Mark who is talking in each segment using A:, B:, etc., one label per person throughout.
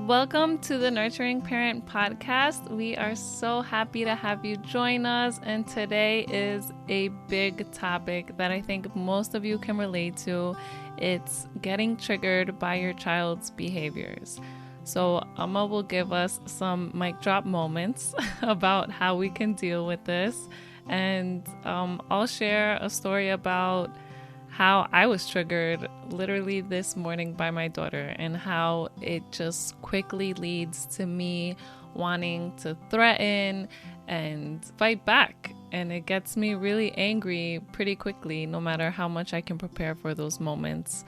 A: Welcome to the Nurturing Parent Podcast. We are so happy to have you join us. And today is a big topic that I think most of you can relate to. It's getting triggered by your child's behaviors. So Amma will give us some mic drop moments about how we can deal with this. And I'll share a story about how I was triggered literally this morning by my daughter and how it just quickly leads to me wanting to threaten and fight back. And it gets me really angry pretty quickly, no matter how much I can prepare for those moments.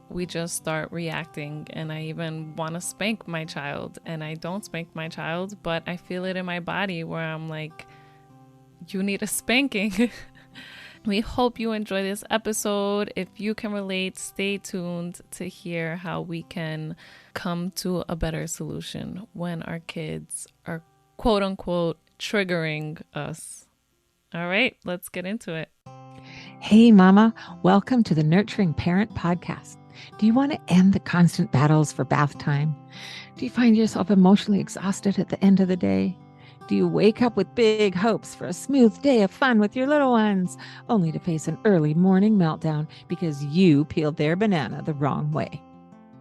A: We just start reacting, and I even want to spank my child, and I don't spank my child, but I feel it in my body where I'm like, you need a spanking. We hope you enjoy this episode. If you can relate, stay tuned to hear how we can come to a better solution when our kids are quote unquote triggering us. All right, let's get into it.
B: Hey, Mama, welcome to the Nurturing Parent Podcast. Do you want to end the constant battles for bath time? Do you find yourself emotionally exhausted at the end of the day? Do you wake up with big hopes for a smooth day of fun with your little ones, only to face an early morning meltdown because you peeled their banana the wrong way?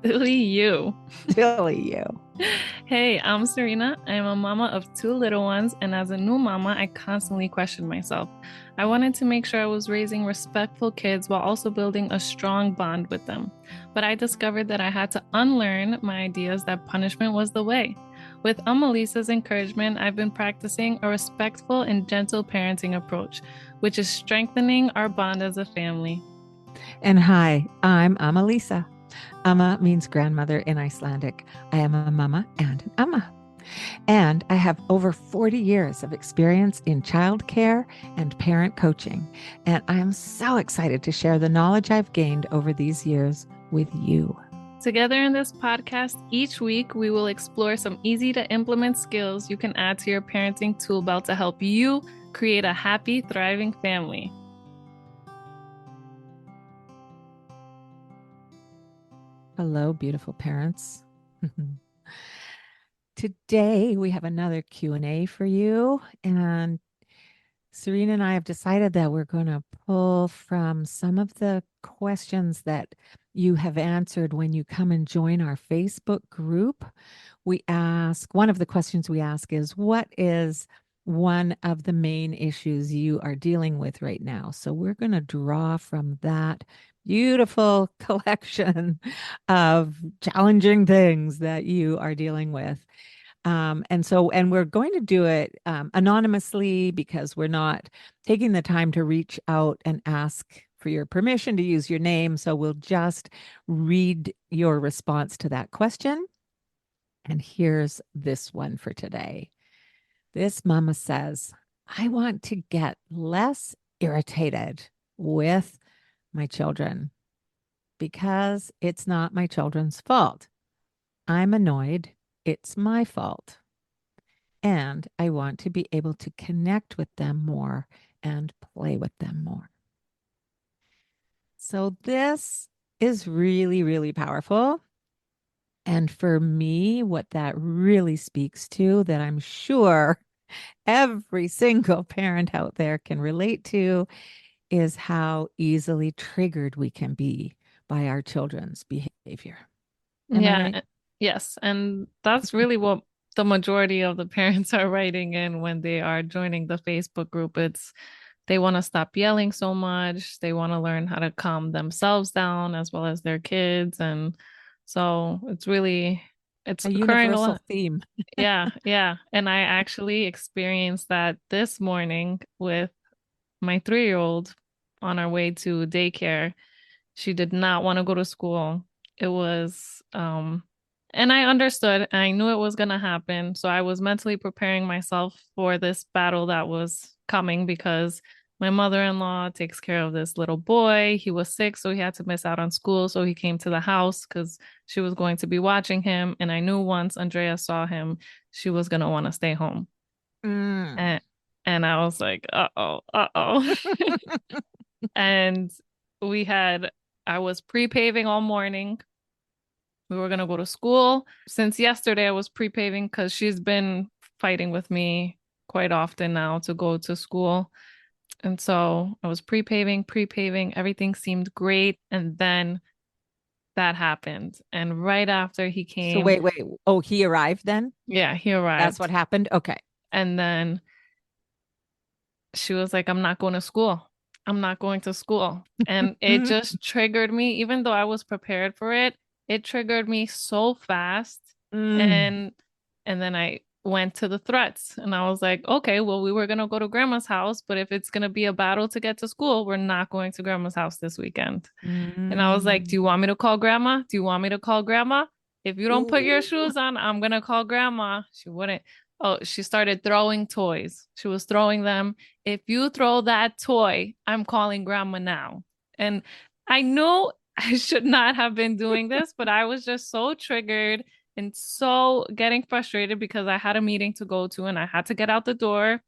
A: Silly you.
B: Silly you.
A: Hey, I'm Serena. I'm a mama of two little ones, and as a new mama, I constantly questioned myself. I wanted to make sure I was raising respectful kids while also building a strong bond with them. But I discovered that I had to unlearn my ideas that punishment was the way. With Lisa's encouragement, I've been practicing a respectful and gentle parenting approach, which is strengthening our bond as a family.
B: And hi, I'm Lisa. Amma means grandmother in Icelandic. I am a mama and an Amma. And I have over 40 years of experience in childcare and parent coaching. And I am so excited to share the knowledge I've gained over these years with you.
A: Together in this podcast, each week we will explore some easy to implement skills you can add to your parenting tool belt to help you create a happy, thriving family.
B: Hello, beautiful parents. Today we have another Q&A for you, and Serena and I have decided that we're going to pull from some of the questions that you have answered when you come and join our Facebook group. One of the questions we ask is, what is one of the main issues you are dealing with right now? So we're going to draw from that beautiful collection of challenging things that you are dealing with. And we're going to do it anonymously because we're not taking the time to reach out and ask for your permission to use your name. So we'll just read your response to that question. And here's this one for today. This mama says, I want to get less irritated with my children because it's not my children's fault. I'm annoyed. It's my fault. And I want to be able to connect with them more and play with them more. So this is really, really powerful. And for me, what that really speaks to, that I'm sure every single parent out there can relate to, is how easily triggered we can be by our children's behavior. Am I right?
A: Yes. And that's really what the majority of the parents are writing in when they are joining the Facebook group. They want to stop yelling so much. They want to learn how to calm themselves down as well as their kids. And so it's
B: A
A: occurring a
B: universal
A: lot.
B: theme.
A: Yeah. And I actually experienced that this morning with my 3-year-old on our way to daycare. She did not want to go to school. It was, and I understood, I knew it was going to happen. So I was mentally preparing myself for this battle that was coming because my mother-in-law takes care of this little boy. He was sick, so he had to miss out on school. So he came to the house because she was going to be watching him. And I knew once Andrea saw him, she was going to want to stay home. And, and I was like, uh-oh. And I was pre-paving all morning. We were going to go to school. Since yesterday, I was pre-paving because she's been fighting with me quite often now to go to school. And so I was pre-paving. Everything seemed great. And then that happened. And right after he
B: So
A: came,
B: wait. Oh, he arrived then?
A: yeah, he
B: That's what
A: arrived.
B: happened? Okay.
A: And then she was like, I'm not going to school. I'm not going to school. And it
B: Mm,
A: just triggered me, even though I was prepared for it, it triggered me so fast.
B: mm,
A: And then I went to the threats and I was like, okay, well, we were gonna go to grandma's house, but if it's gonna be a battle to get to school, we're not going to grandma's house this weekend. And I was like, do
B: mm.
A: you want me to call grandma? Do you want me to call grandma? If you don't put your
B: Ooh.
A: shoes on, I'm gonna call grandma. She wouldn't. Oh, she started throwing toys. She was throwing them. If you throw that toy, I'm calling grandma now. And I knew I should not have been doing this, but I was just so triggered and so getting frustrated because I had a meeting to go to and I had to get out the door.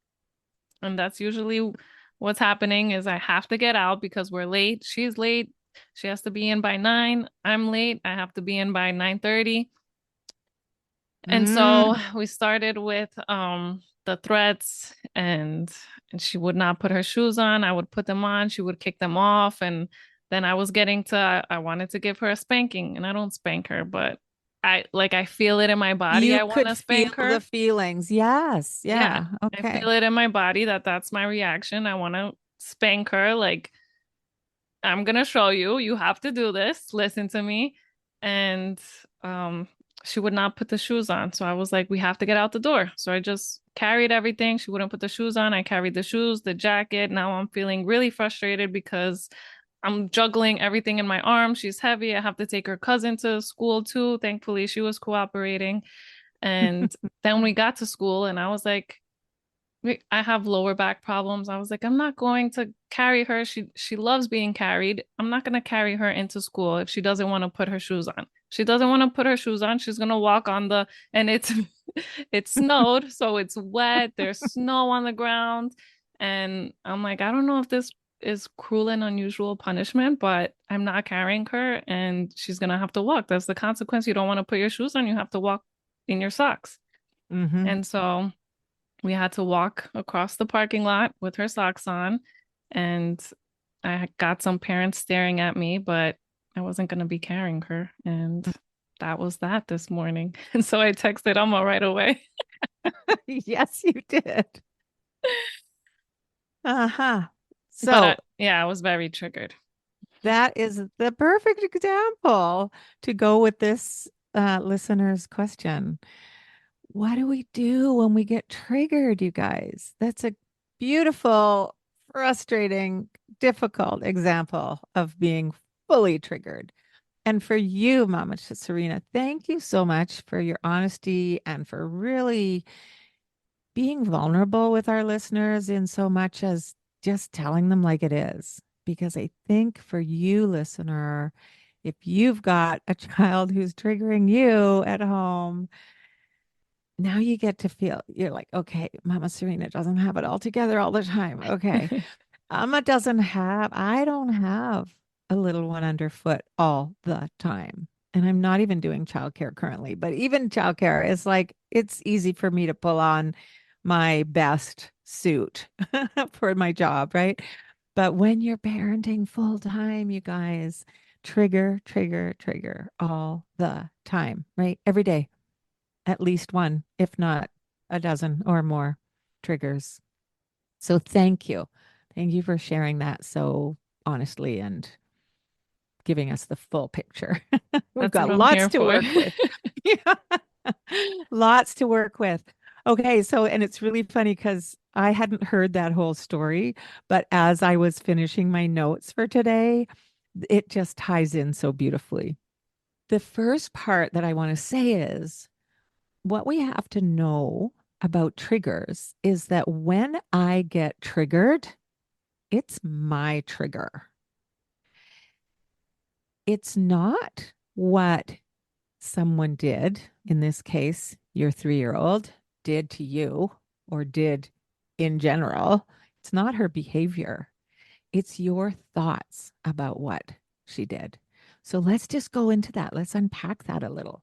A: And that's usually what's happening is I have to get out because we're late. She's late. She has to be in by 9. I'm late. I have to be in by 9:30. And so
B: Mm.
A: we started with the threats and she would not put her shoes on. I would put them on. She would kick them off. And then I was getting to I wanted to give her a spanking and I don't spank her, but I feel it in my body.
B: You
A: I want
B: could
A: to
B: feel
A: spank
B: the
A: her.
B: feelings. Yes.
A: Yeah.
B: Yeah.
A: I
B: Okay.
A: feel it in my body that that's my reaction. I want to spank her like I'm gonna show you. You have to do this. Listen to me. And she would not put the shoes on. So I was like, we have to get out the door. So I just carried everything. She wouldn't put the shoes on. I carried the shoes, the jacket. Now I'm feeling really frustrated because I'm juggling everything in my arms. She's heavy. I have to take her cousin to school too. Thankfully, she was cooperating. And then we got to school and I was like, I have lower back problems. I was like, I'm not going to carry her. She loves being carried. I'm not going to carry her into school if she doesn't want to put her shoes on. She doesn't want to put her shoes on. She's going to walk on the and it's it snowed, so it's wet. There's snow on the ground. And I'm like, I don't know if this is cruel and unusual punishment, but I'm not carrying her and she's going to have to walk. That's the consequence. You don't want to put your shoes on, you have to walk in your socks.
B: Hmm.
A: And so we had to walk across the parking lot with her socks on. And I got some parents staring at me, but I wasn't going to be carrying her. And that was that this morning. And so I texted Emma right away.
B: Yes, you did. Uh-huh.
A: But
B: So
A: yeah, I was very triggered.
B: that is the perfect example to go with this listener's question. What do we do when we get triggered, you guys? That's a beautiful, frustrating, difficult example of being fully triggered. And for you, Mama Serena, thank you so much for your honesty and for really being vulnerable with our listeners in so much as just telling them like it is. Because I think for you, listener, if you've got a child who's triggering you at home, now you get to feel you're like, okay, Mama Serena doesn't have it all together all the time. Okay. I don't have a little one underfoot all the time. And I'm not even doing childcare currently, but even childcare is like, it's easy for me to pull on my best suit for my job, right? But when you're parenting full time, you guys, trigger all the time, right? Every day, at least one, if not a dozen or more triggers. So thank you. Thank you for sharing that so honestly and giving us the full picture. We've
A: That's what
B: got
A: I'm
B: lots
A: here
B: to
A: for.
B: work with. Yeah. Lots to work with. Okay, so and it's really funny because I hadn't heard that whole story, but as I was finishing my notes for today, it just ties in so beautifully. The first part that I want to say is what we have to know about triggers is that when I get triggered, it's my trigger. It's not what someone did, in this case, your 3 year old did to you or did in general. It's not her behavior, it's your thoughts about what she did. So let's just go into that. Let's unpack that a little.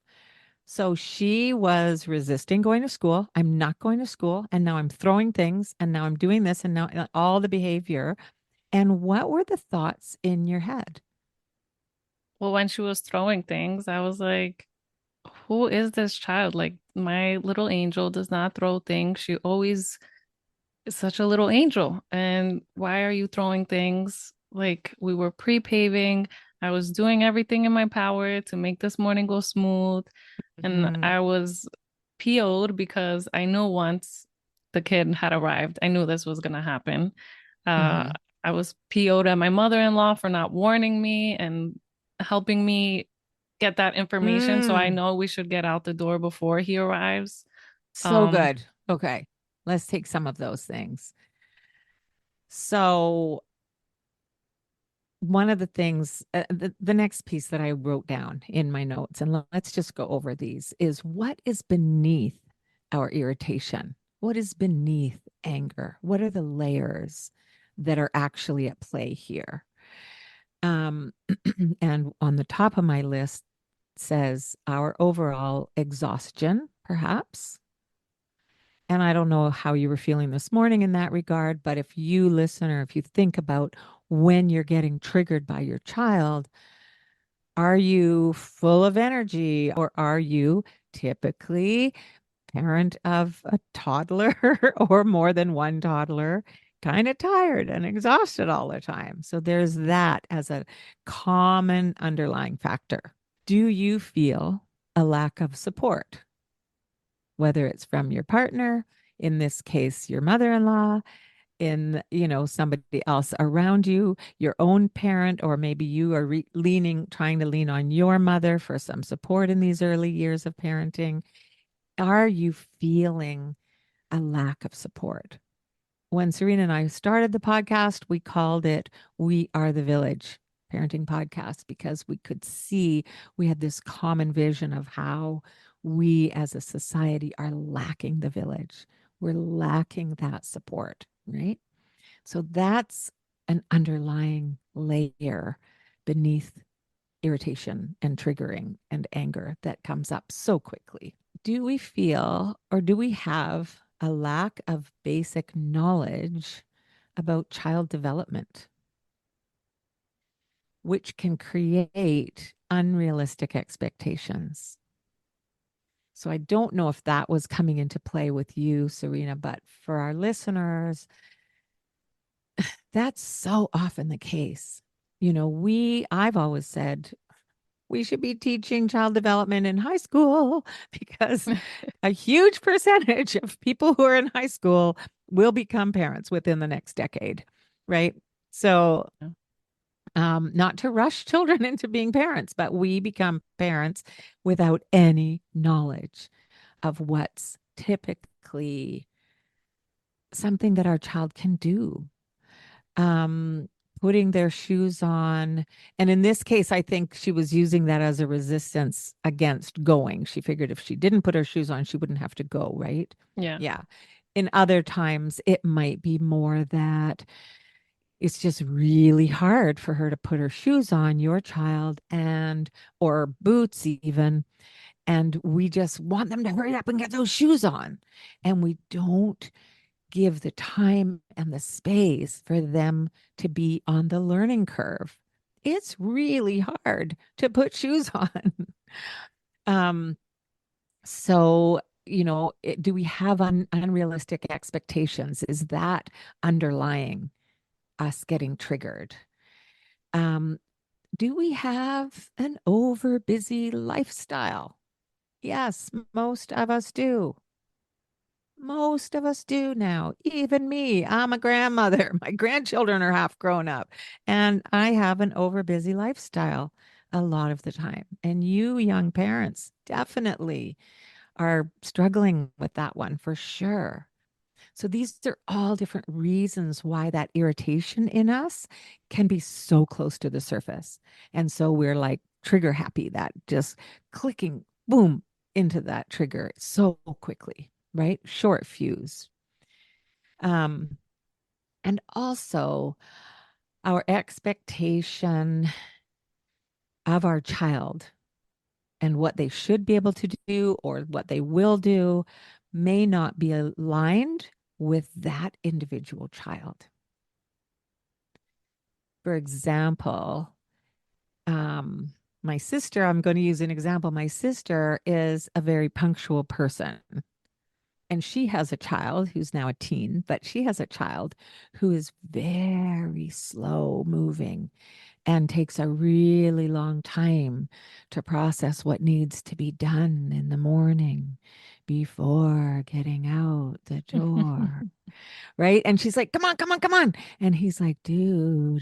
B: So she was resisting going to school. I'm not going to school. And now I'm throwing things. And now I'm doing this. And now all the behavior. And what were the thoughts in your head?
A: Well, when she was throwing things, I was like, who is this child? Like, my little angel does not throw things. She always is such a little angel. And why are you throwing things? Like, we were pre-paving. I was doing everything in my power to make this morning go smooth. And
B: Mhm.
A: I was PO'd because I knew once the kid had arrived, I knew this was going to happen. Uh,
B: Mhm.
A: I was PO'd at my mother-in-law for not warning me and helping me get that information. So I
B: Mm.
A: know we should get out the door before he arrives.
B: So
A: Um,
B: good. Okay. Let's take some of those things. So one of the things, the next piece that I wrote down in my notes, and let's just go over these, is what is beneath our irritation? What is beneath anger? What are the layers that are actually at play here? Um, and on the top of my list says our overall exhaustion, perhaps. And I don't know how you were feeling this morning in that regard, but if you listen or if you think about when you're getting triggered by your child, are you full of energy or are you typically parent of a toddler or more than one toddler, kind of tired and exhausted all the time? So there's that as a common underlying factor. Do you feel a lack of support, whether it's from your partner, in this case, your mother-in-law, in somebody else around you, your own parent, or maybe you are trying to lean on your mother for some support in these early years of parenting? Are you feeling a lack of support? When Serena and I started the podcast, we called it We Are the Village Parenting Podcast because we could see we had this common vision of how we as a society are lacking the village. We're lacking that support, right? So that's an underlying layer beneath irritation and triggering and anger that comes up so quickly. Do we feel or do we have a lack of basic knowledge about child development, which can create unrealistic expectations? So I don't know if that was coming into play with you, Serena, but for our listeners, that's so often the case. I've always said we should be teaching child development in high school because a huge percentage of people who are in high school will become parents within the next decade, right? So, not to rush children into being parents, but we become parents without any knowledge of what's typically something that our child can do. um, Putting their shoes on. And in this case, I think she was using that as a resistance against going. She figured if she didn't put her shoes on, she wouldn't have to go, right?
A: yeah.
B: Yeah. In other times, it might be more that it's just really hard for her to put her shoes on, your child, and or boots even. And we just want them to hurry up and get those shoes on. And we don't give the time and the space for them to be on the learning curve. It's really hard to put shoes on. um, so, do we have unrealistic expectations? Is that underlying us getting triggered? Um, do we have an over busy lifestyle? Yes, most of us do. Most of us do now, even me. I'm a grandmother. My grandchildren are half grown up, and I have an overbusy lifestyle a lot of the time. And you, young parents, definitely are struggling with that one for sure. So these are all different reasons why that irritation in us can be so close to the surface. And so we're like trigger happy, that just clicking, boom, into that trigger so quickly, right? Short fuse. Um, and also our expectation of our child and what they should be able to do or what they will do may not be aligned with that individual child. For example, my sister, I'm going to use an example. My sister is a very punctual person, and she has a child who's now a teen, but she has a child who is very slow moving and takes a really long time to process what needs to be done in the morning before getting out the door. Right. And she's like, come on, come on, come on. And he's like, do.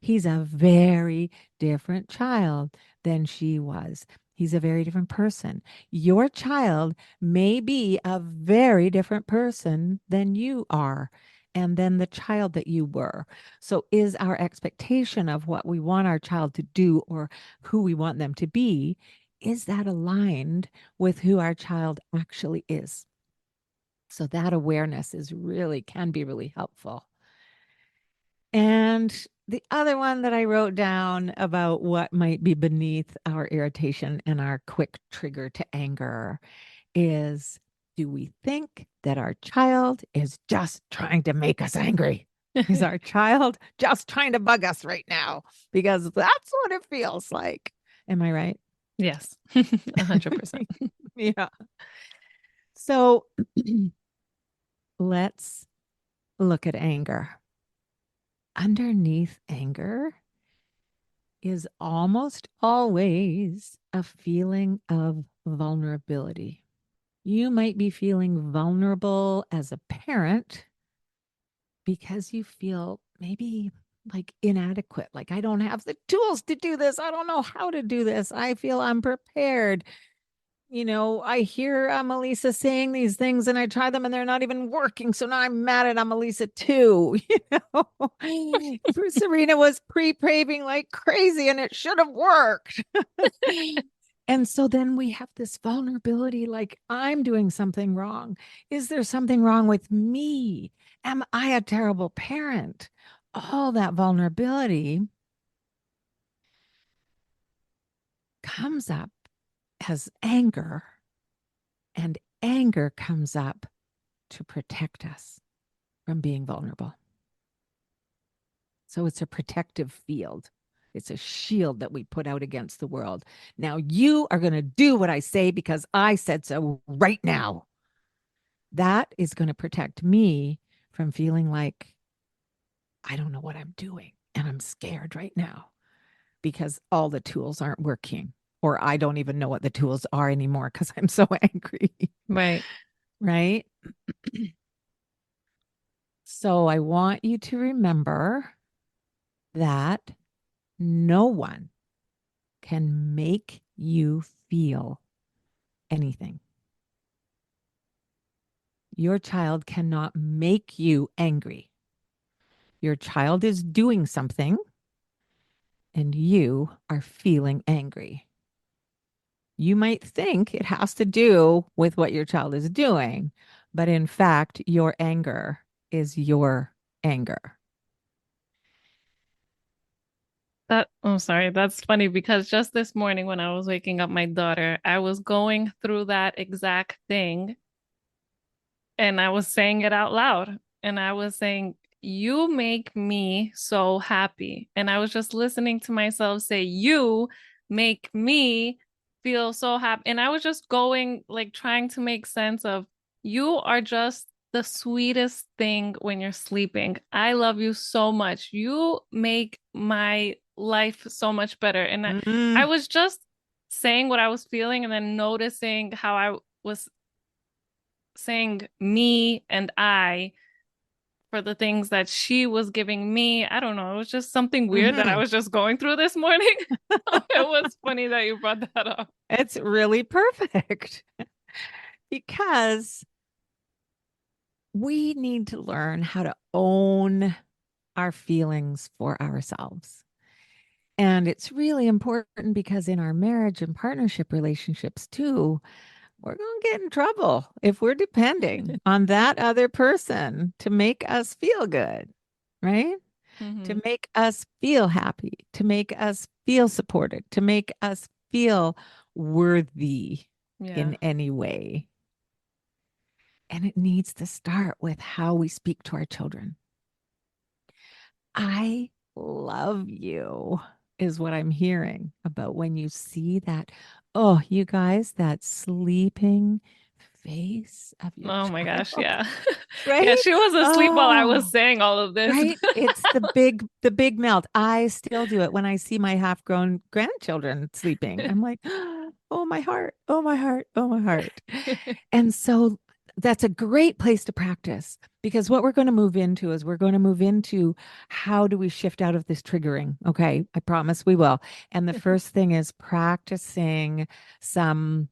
B: He's a very different child than she was. He's a very different person. Your child may be a very different person than you are, and then the child that you were. So, is our expectation of what we want our child to do or who we want them to be, is that aligned with who our child actually is? So that awareness can be really helpful. And the other one that I wrote down about what might be beneath our irritation and our quick trigger to anger is, do we think that our child is just trying to make us angry? Is our child just trying to bug us right now? Because that's what it feels like. Am I right?
A: Yes, 100%.
B: Yeah. So let's look at anger. Underneath anger is almost always a feeling of vulnerability. You might be feeling vulnerable as a parent because you feel maybe like inadequate, like I don't have the tools to do this. I don't know how to do this. I feel unprepared. I hear Melissa saying these things and I try them and they're not even working. So now I'm mad at Melissa too. Serena was pre-paving like crazy and it should have worked. And so then we have this vulnerability like, I'm doing something wrong. Is there something wrong with me? Am I a terrible parent? All that vulnerability comes up as anger, and anger comes up to protect us from being vulnerable. So it's a protective field. It's a shield that we put out against the world. Now you are going to do what I say because I said so right now. That is going to protect me from feeling like I don't know what I'm doing and I'm scared right now because all the tools aren't working, or I don't even know what the tools are anymore because I'm so angry.
A: Right.
B: Right. So I want you to remember that no one can make you feel anything. Your child cannot make you angry. Your child is doing something and you are feeling angry. You might think it has to do with what your child is doing, but in fact, your anger is your anger.
A: I'm sorry, that's funny because just this morning when I was waking up my daughter, I was going through that exact thing and I was saying it out loud. And I was saying, you make me so happy. And I was just listening to myself say, you make me feel so happy. And I was just going, like, trying to make sense of, you are just the sweetest thing when you're sleeping. I love you so much. You make my life so much better. And I was just saying what I was feeling and then noticing how I was saying me and I for the things that she was giving me. I don't know. It was just something weird that I was just going through this morning. It was funny that you brought that up.
B: It's really perfect because we need to learn how to own our feelings for ourselves. And it's really important because in our marriage and partnership relationships too, we're going to get in trouble if we're depending on that other person to make us feel good, right?
A: Mm-hmm.
B: to make us feel happy, to make us feel supported, to make us feel worthy
A: Yeah.
B: in any way. And it needs to start with how we speak to our children. I love you is what I'm hearing about when you see that. Oh, you guys, that sleeping face of your
A: Oh my gosh,
B: child,
A: yeah. Yeah,
B: right?
A: she was asleep while I was
B: Oh,
A: saying all of this.
B: right. It's the big melt. I still do it when I see my half-grown grandchildren sleeping. I'm like, oh my heart, oh my heart, oh my heart. And so that's a great place to practice because what we're going to move into is we're going to move into how do we shift out of this triggering? Okay, I promise we will. And the first thing is practicing some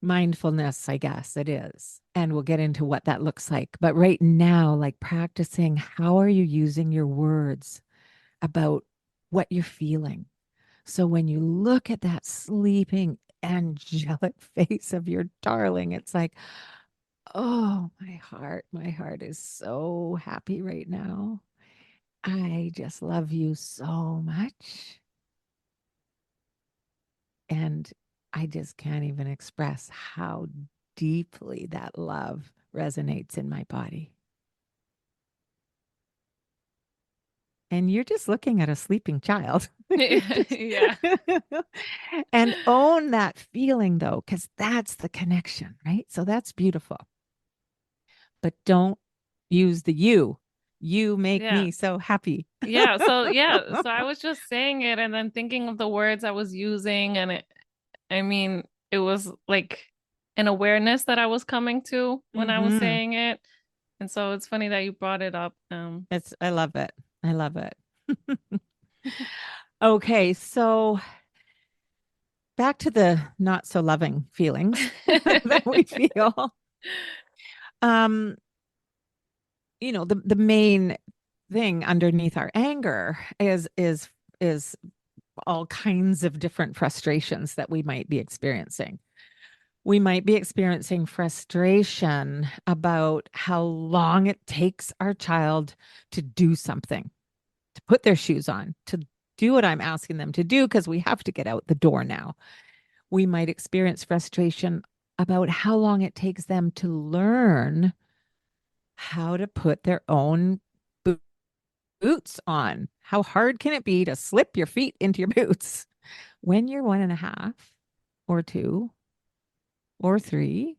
B: mindfulness, I guess it is. And we'll get into what that looks like. But right now, like practicing how are you using your words about what you're feeling? So when you look at that sleeping angelic face of your darling, it's like, oh, my heart is so happy right now. I just love you so much. And I just can't even express how deeply that love resonates in my body. And you're just looking at a sleeping child. You're just
A: Yeah.
B: and own that feeling though, because that's the connection, right? So that's beautiful. But don't use the you. You make
A: Yeah.
B: me so happy.
A: So I was just saying it and then thinking of the words I was using and I mean, it was like an awareness that I was coming to when I was
B: Mm-hmm.
A: saying it. And so it's funny that you brought it up.
B: I love it. I love it. Okay, so back to the not so loving feelings that we feel. Um, the main thing underneath our anger is all kinds of different frustrations that we might be experiencing. We might be experiencing frustration about how long it takes our child to do something, to put their shoes on, to do what I'm asking them to do because we have to get out the door now. We might experience frustration about how long it takes them to learn how to put their own boots on. How hard can it be to slip your feet into your boots when you're 1.5 or 2 or 3?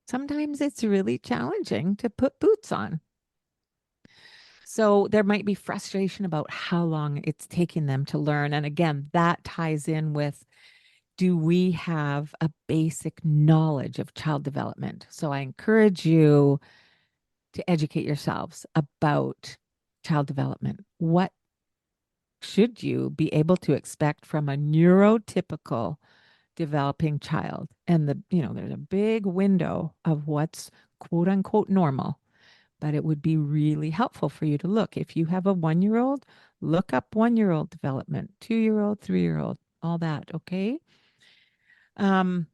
B: Sometimes it's really challenging to put boots on. So there might be frustration about how long it's taking them to learn. And again, that ties in with, do we have a basic knowledge of child development? So I encourage you to educate yourselves about child development. What should you be able to expect from a neurotypical developing child? And there's a big window of what's quote unquote normal, but it would be really helpful for you to look. If you have a 1 year old, look up 1 year old development, 2 year old, 3 year old, all that. Okay. Um,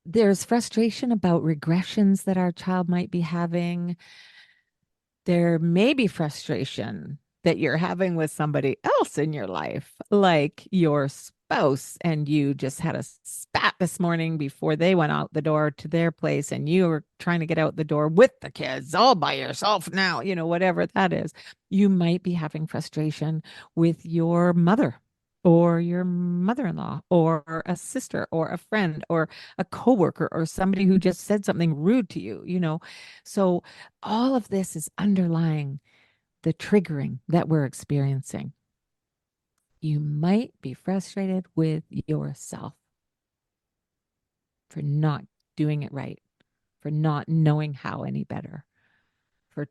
B: there's frustration about regressions that our child might be having. There may be frustration that you're having with somebody else in your life, like your spouse, and you just had a spat this morning before they went out the door to their place, and you were trying to get out the door with the kids all by yourself now, whatever that is. You might be having frustration with your mother or your mother-in-law or a sister or a friend or a coworker or somebody who just said something rude to you. So all of this is underlying the triggering that we're experiencing. You might be frustrated with yourself for not doing it right, for not knowing how any better, for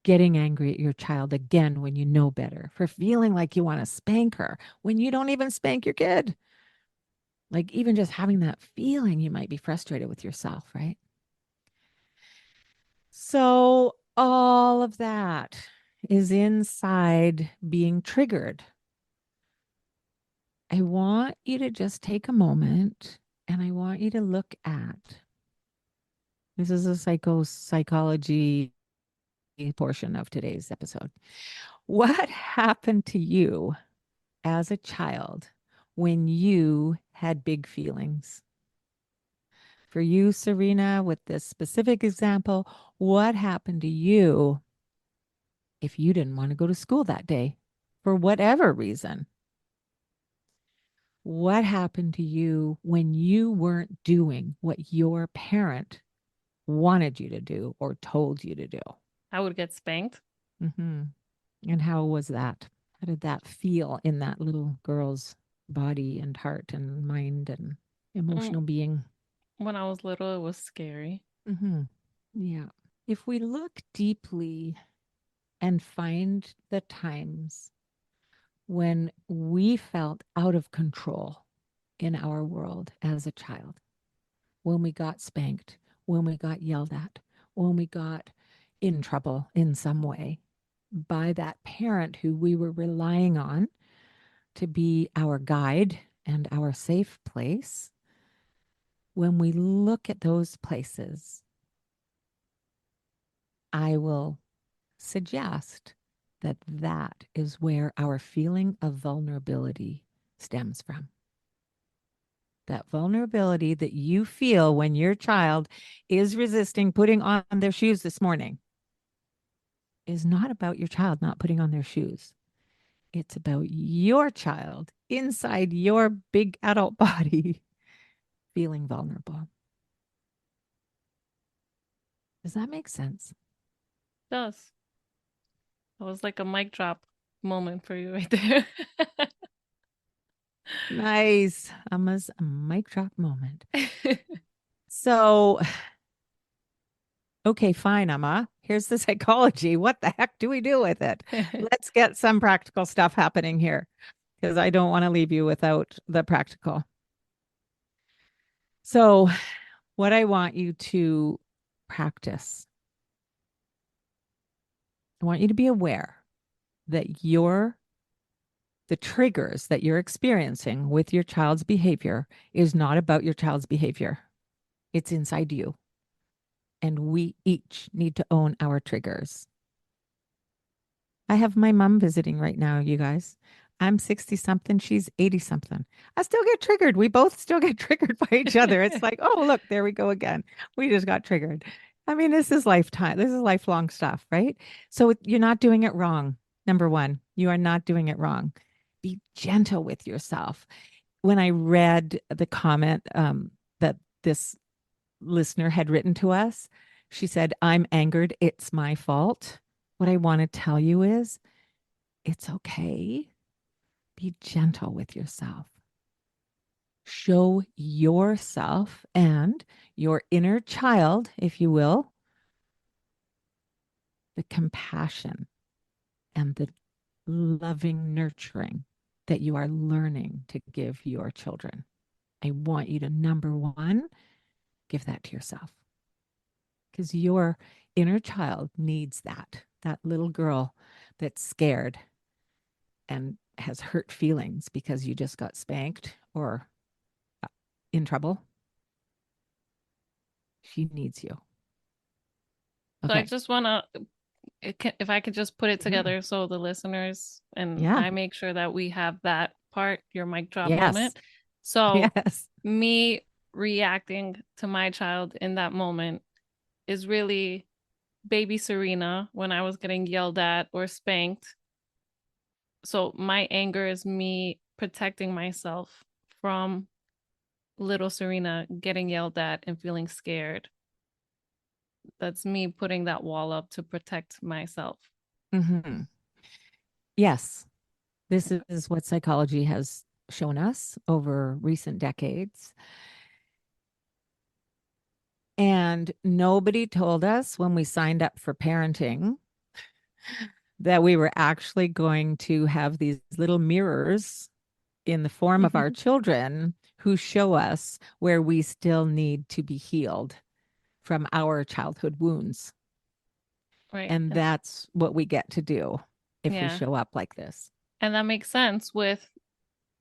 B: getting angry at your child again when you know better, for feeling like you want to spank her when you don't even spank your kid. Like, even just having that feeling, you might be frustrated with yourself, right? So, all of that is inside being triggered. I want you to just take a moment and I want you to look at, this is a psychology portion of today's episode. What happened to you as a child when you had big feelings? For you, Serena, with this specific example, what happened to you if you didn't want to go to school that day for whatever reason? What happened to you when you weren't doing what your parent wanted you to do or told you to do?
A: I would get spanked.
B: Mm-hmm. And how was that? How did that feel in that little girl's body and heart and mind and
A: Mm,
B: emotional being?
A: When I was little, it was scary.
B: Mm-hmm. Yeah. If we look deeply and find the times when we felt out of control in our world as a child, when we got spanked, when we got yelled at, when we got in trouble in some way by that parent who we were relying on to be our guide and our safe place, when we look at those places, I will suggest that that is where our feeling of vulnerability stems from. That vulnerability that you feel when your child is resisting putting on their shoes this morning is not about your child not putting on their shoes. It's about your child inside your big adult body feeling vulnerable. Does that make sense?
A: It does. It was like a mic drop moment for you right there.
B: Nice. Emma's a mic drop moment. So, okay, fine, Emma. Here's the psychology. What the heck do we do with it? Let's get some practical stuff happening here because I don't want to leave you without the practical. So, what I want you to practice, I want you to be aware that the triggers that you're experiencing with your child's behavior is not about your child's behavior. It's inside you. And we each need to own our triggers. I have my mom visiting right now, you guys. I'm 60 something, she's 80 something. I still get triggered. We both still get triggered by each other. It's like, oh, look, there we go again. We just got triggered. I mean, this is lifetime. This is lifelong stuff, right? So you're not doing it wrong. Number one, you are not doing it wrong. Be gentle with yourself. When I read the comment that this listener had written to us, she said, I'm angered. It's my fault. What I want to tell you is it's okay. Be gentle with yourself. Show yourself and your inner child, if you will, the compassion and the loving nurturing that you are learning to give your children. I want you to, number one, give that to yourself because your inner child needs that little girl that's scared and has hurt feelings because you just got spanked or in trouble. She needs you.
A: So I
B: Okay.
A: just want to, if I could just put it
B: Mhm.
A: together so the listeners and
B: Yeah.
A: I make sure that we have that part, your mic drop
B: Yes.
A: moment. So
B: Yes.
A: me reacting to my child in that moment is really baby Serena when I was getting yelled at or spanked. So my anger is me protecting myself from little Serena getting yelled at and feeling scared. That's me putting that wall up to protect myself.
B: Hmm. Yes. This is what psychology has shown us over recent decades. And nobody told us when we signed up for parenting that we were actually going to have these little mirrors in the form of our children who show us where we still need to be healed from our childhood wounds.
A: Right.
B: And that's what we get to do if we
A: Yeah.
B: show up like this.
A: And that makes sense with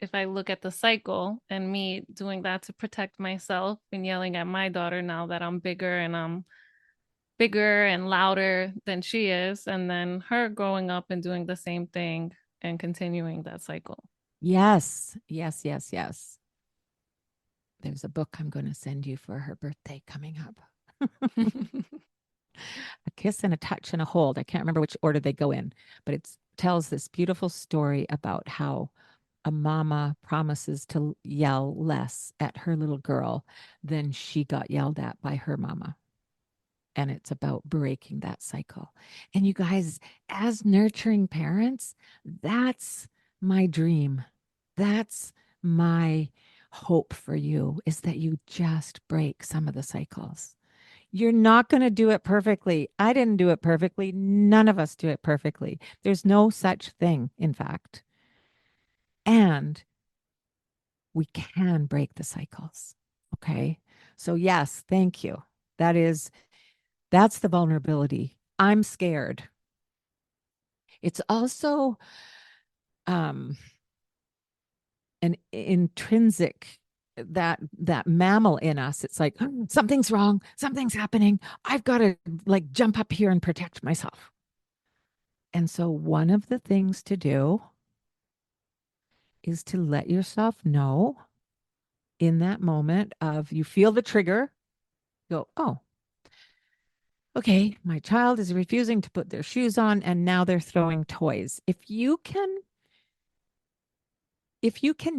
A: if I look at the cycle and me doing that to protect myself and yelling at my daughter now that I'm bigger and I'm bigger and louder than she is, and then her growing up and doing the same thing and continuing that cycle.
B: Yes, yes, yes, yes. There's a book I'm going to send you for her birthday coming up. A kiss and a touch and a hold. I can't remember which order they go in, but it tells this beautiful story about how a mama promises to yell less at her little girl than she got yelled at by her mama. And it's about breaking that cycle. And you guys, as nurturing parents, that's my dream. That's my hope for you, is that you just break some of the cycles. You're not going to do it perfectly. I didn't do it perfectly. None of us do it perfectly. There's no such thing, in fact. And we can break the cycles. Okay. So, yes, thank you. That's the vulnerability. I'm scared. It's also um, an intrinsic that mammal in us. It's like, "Oh, something's wrong, something's happening. I've got to like jump up here and protect myself." And so one of the things to do is to let yourself know in that moment of you feel the trigger, go, "Oh, okay, my child is refusing to put their shoes on and now they're throwing toys." If you can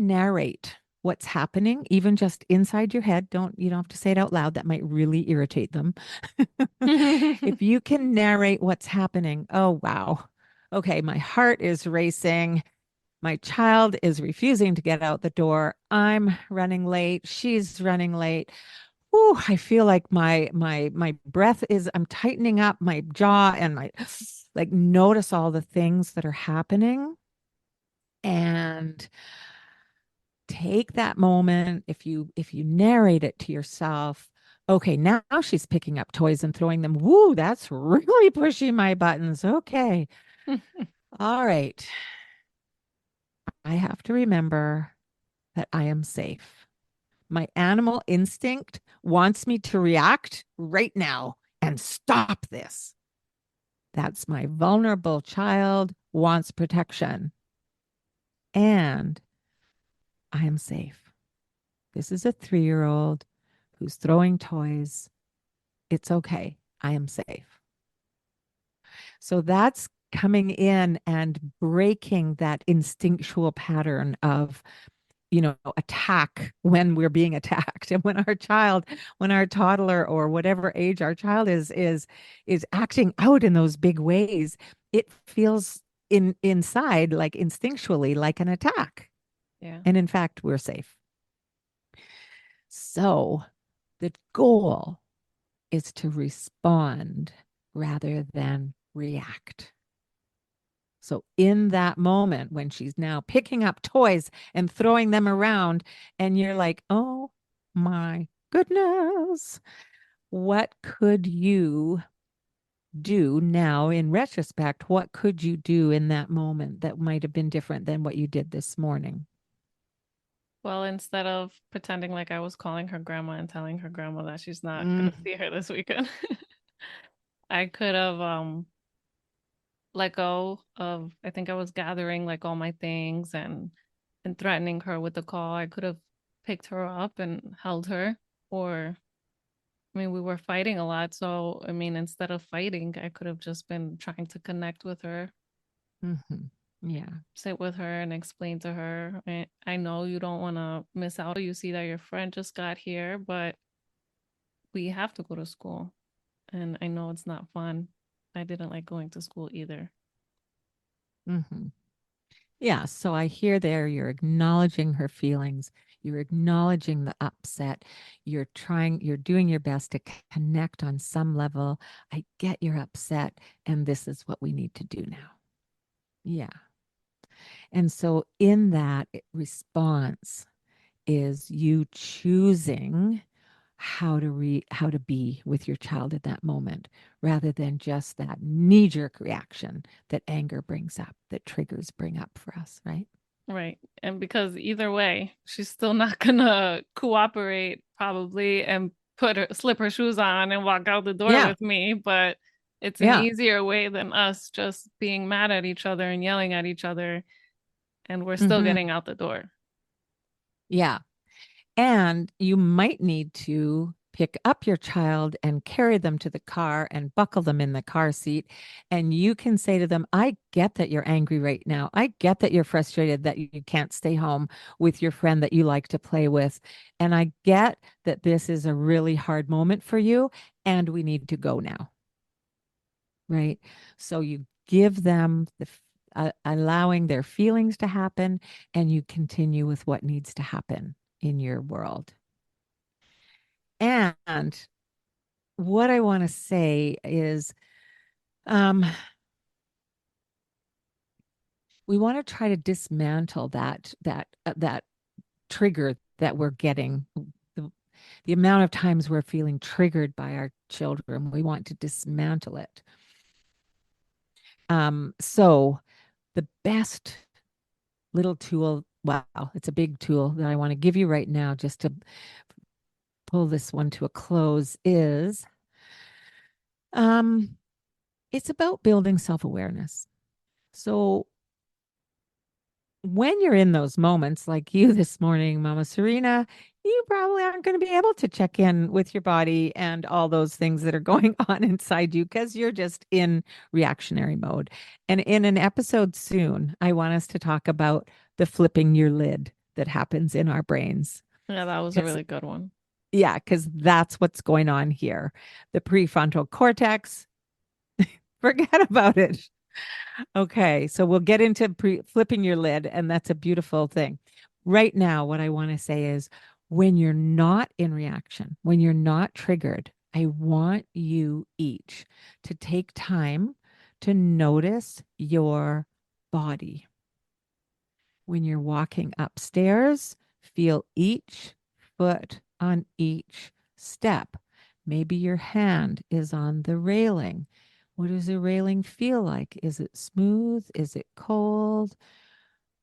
B: narrate what's happening, even just inside your head, you don't have to say it out loud. That might really irritate them. If you can narrate what's happening, oh, wow. Okay, my heart is racing. My child is refusing to get out the door. I'm running late. She's running late. Ooh, I feel like my breath is, I'm tightening up my jaw and my like notice all the things that are happening and take that moment. If you narrate it to yourself, okay, now she's picking up toys and throwing them. Woo, that's really pushing my buttons. Okay. All right. I have to remember that I am safe. My animal instinct wants me to react right now and stop this. That's my vulnerable child wants protection. And I am safe. This is a 3-year-old who's throwing toys. It's okay. I am safe. So that's coming in and breaking that instinctual pattern of, attack when we're being attacked. And when our toddler or whatever age our child is acting out in those big ways, it feels inside, like instinctually, like an attack.
A: Yeah.
B: And in fact, we're safe. So the goal is to respond rather than react. So, in that moment when she's now picking up toys and throwing them around, and you're like, oh my goodness, what could you do now in retrospect? What could you do in that moment that might have been different than what you did this morning?
A: Well, instead of pretending like I was calling her grandma and telling her grandma that she's not
B: Mm,
A: gonna see her this weekend, I could have let go of, I think I was gathering like all my things and threatening her with the call. I could have picked her up and held her, or I mean we were fighting a lot, so I mean instead of fighting, I could have just been trying to connect with her,
B: mhm. Yeah.
A: sit with her and explain to her, I know you don't want to miss out. You see that your friend just got here, but we have to go to school. And I know it's not fun. I didn't like going to school either.
B: Mhm. Yeah. So I hear there you're acknowledging her feelings. You're acknowledging the upset. You're doing your best to connect on some level. I get you're upset, and this is what we need to do now. Yeah. And so in that response is you choosing how to be with your child at that moment rather than just that knee-jerk reaction that anger brings up, that triggers bring up for us, right?
A: Right. And because either way, she's still not gonna cooperate probably. And slip her shoes on and walk out the door
B: Yeah.
A: with me, but it's an
B: Yeah.
A: easier way than us just being mad at each other and yelling at each other, and we're still
B: Hmm.
A: getting out the door.
B: Yeah. And you might need to pick up your child and carry them to the car and buckle them in the car seat. And you can say to them, I get that you're angry right now. I get that you're frustrated that you can't stay home with your friend that you like to play with. And I get that this is a really hard moment for you. And we need to go now. Right. So you give them allowing their feelings to happen, and you continue with what needs to happen in your world. And what I want to say is, um, we want to try to dismantle that trigger that we're getting. The, the amount of times we're feeling triggered by our children, we want to dismantle it. So the best little tool, wow, it's a big tool that I want to give you right now, just to pull this one to a close, is um, it's about building self-awareness. So when you're in those moments, like you this morning, Mama Serena, you probably aren't going to be able to check in with your body and all those things that are going on inside you because you're just in reactionary mode. And in an episode soon, I want us to talk about the flipping your lid that happens in our brains.
A: Yeah, that was a
B: Because,
A: really good one.
B: yeah, because that's what's going on here. The prefrontal cortex, forget about it. Okay, so we'll get into flipping your lid, and that's a beautiful thing. Right now, what I want to say is when you're not in reaction, when you're not triggered, I want you each to take time to notice your body. When you're walking upstairs, feel each foot on each step. Maybe your hand is on the railing. What does the railing feel like? Is it smooth? Is it cold?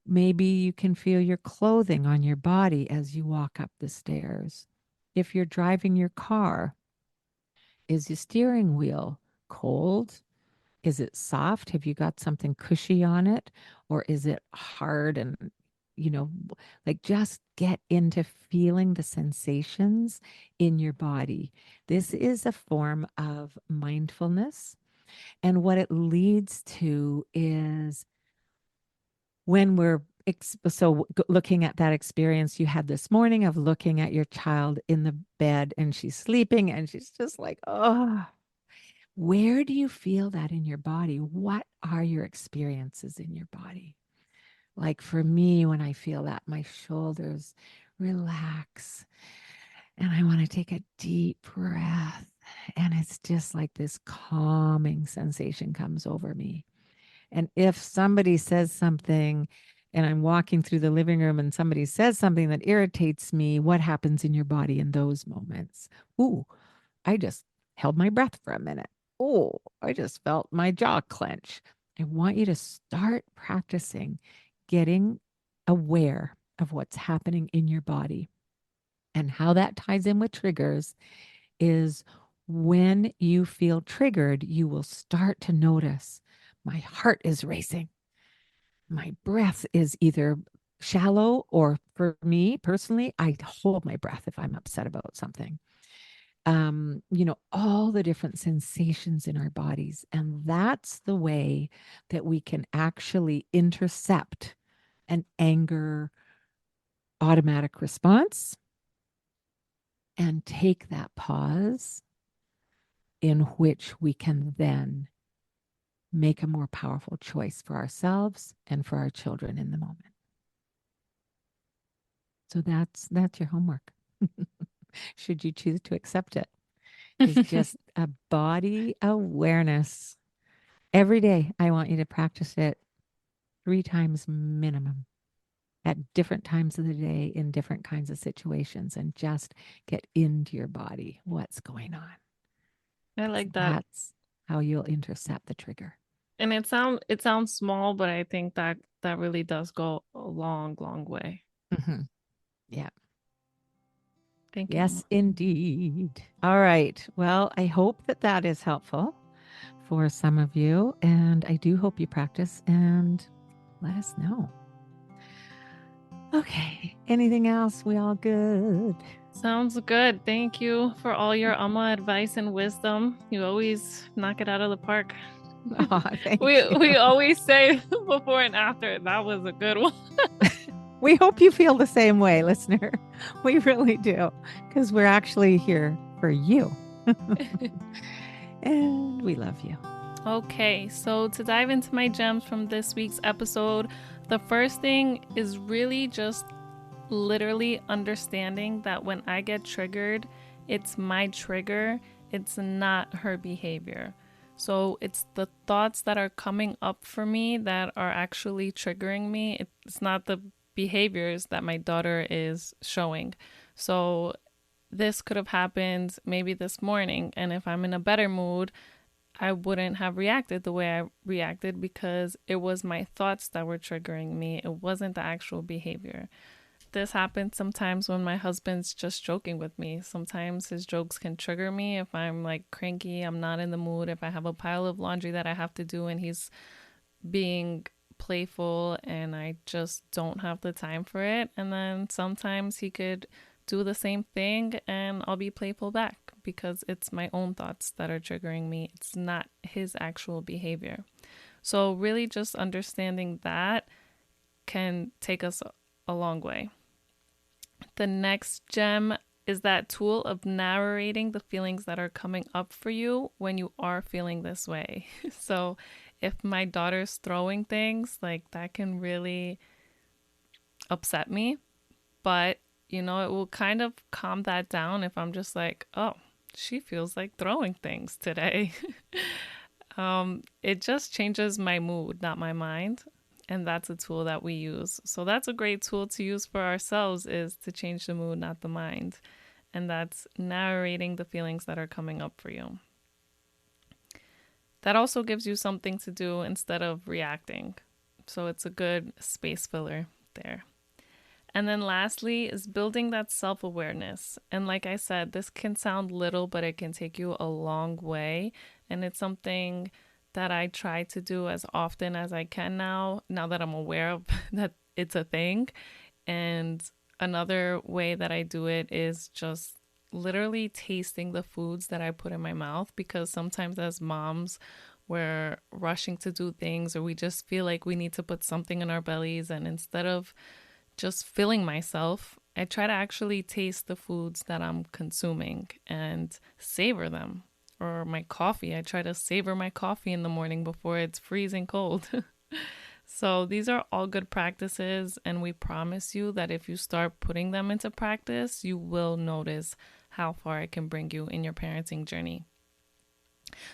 B: Maybe you can feel your clothing on your body as you walk up the stairs. If you're driving your car, is the steering wheel cold? Is it soft? Have you got something cushy on it? Or is it hard and, you know, like just get into feeling the sensations in your body. This is a form of mindfulness. And what it leads to is when we're looking at that experience you had this morning of looking at your child in the bed and she's sleeping and she's just like, oh, where do you feel that in your body? What are your experiences in your body? Like for me, when I feel that, my shoulders relax and I want to take a deep breath. And it's just like this calming sensation comes over me. And if somebody says something and I'm walking through the living room and somebody says something that irritates me, what happens in your body in those moments? Ooh, I just held my breath for a minute. Oh, I just felt my jaw clench. I want you to start practicing getting aware of what's happening in your body. And how that ties in with triggers is when you feel triggered, you will start to notice my heart is racing. My breath is either shallow, or for me personally, I hold my breath if I'm upset about something. All the different sensations in our bodies. And that's the way that we can actually intercept an anger automatic response and take that pause in which we can then make a more powerful choice for ourselves and for our children in the moment. So that's your homework. Should you choose to accept it, is just a body awareness. Every day, I want you to practice it 3 times minimum at different times of the day in different kinds of situations and just get into your body. What's going on?
A: I
B: 'Cause
A: like that.
B: that's how you'll intercept the trigger.
A: And it sounds small, but I think that that really does go a long, long way.
B: Mm-hmm. Yeah.
A: Thank you.
B: Yes, indeed. All right. Well, I hope that that is helpful for some of you. And I do hope you practice and let us know. Okay. Anything else? We all good?
A: Sounds good. Thank you for all your Amma advice and wisdom. You always knock it out of the park.
B: Oh, thank
A: we
B: you.
A: we always say before and after that was a good one.
B: We hope you feel the same way, listener. We really do, because we're actually here for you. And we love you.
A: Okay, so to dive into my gems from this week's episode, the first thing is really just literally understanding that when I get triggered, it's my trigger, it's not her behavior. So it's the thoughts that are coming up for me that are actually triggering me. It's not the behaviors that my daughter is showing. So this could have happened maybe this morning, and if I'm in a better mood, I wouldn't have reacted the way I reacted because it was my thoughts that were triggering me. It wasn't the actual behavior. This happens sometimes when my husband's just joking with me. Sometimes his jokes can trigger me if I'm like cranky, I'm not in the mood, if I have a pile of laundry that I have to do and he's being playful and I just don't have the time for it. And then sometimes he could do the same thing and I'll be playful back because it's my own thoughts that are triggering me. It's not his actual behavior. So really just understanding that can take us a long way. The next gem is that tool of narrating the feelings that are coming up for you when you are feeling this way. So if my daughter's throwing things, like that can really upset me, but you know, it will kind of calm that down if I'm just like, oh, she feels like throwing things today. It just changes my mood, not my mind. And that's a tool that we use. So that's a great tool to use for ourselves, is to change the mood, not the mind. And that's narrating the feelings that are coming up for you. That also gives you something to do instead of reacting. So it's a good space filler there. And then lastly is building that self-awareness. And like I said, this can sound little, but it can take you a long way. And it's something that I try to do as often as I can now that I'm aware of that it's a thing. And another way that I do it is just literally tasting the foods that I put in my mouth, because sometimes as moms, we're rushing to do things, or we just feel like we need to put something in our bellies. And instead of just filling myself, I try to actually taste the foods that I'm consuming and savor them. Or my coffee, I try to savor my coffee in the morning before it's freezing cold. So these are all good practices, and we promise you that if you start putting them into practice, you will notice how far it can bring you in your parenting journey.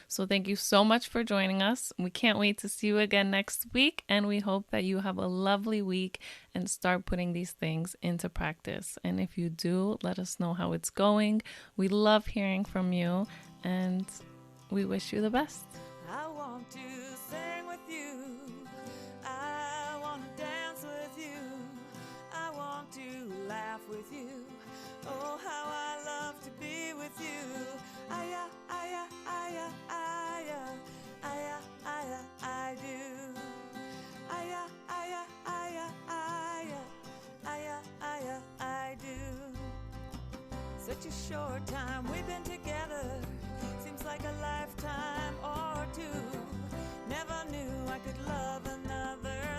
A: So thank you so much for joining us. We can't wait to see you again next week, and we hope that you have a lovely week and start putting these things into practice. And if you do, let us know how it's going. We love hearing from you, and we wish you the best.
C: I want to sing with you. I want to dance with you. I want to laugh with you. Oh, how I love to be with you. I do. I do. Such a short time we've been together. Seems like a lifetime or two. Never knew I could love another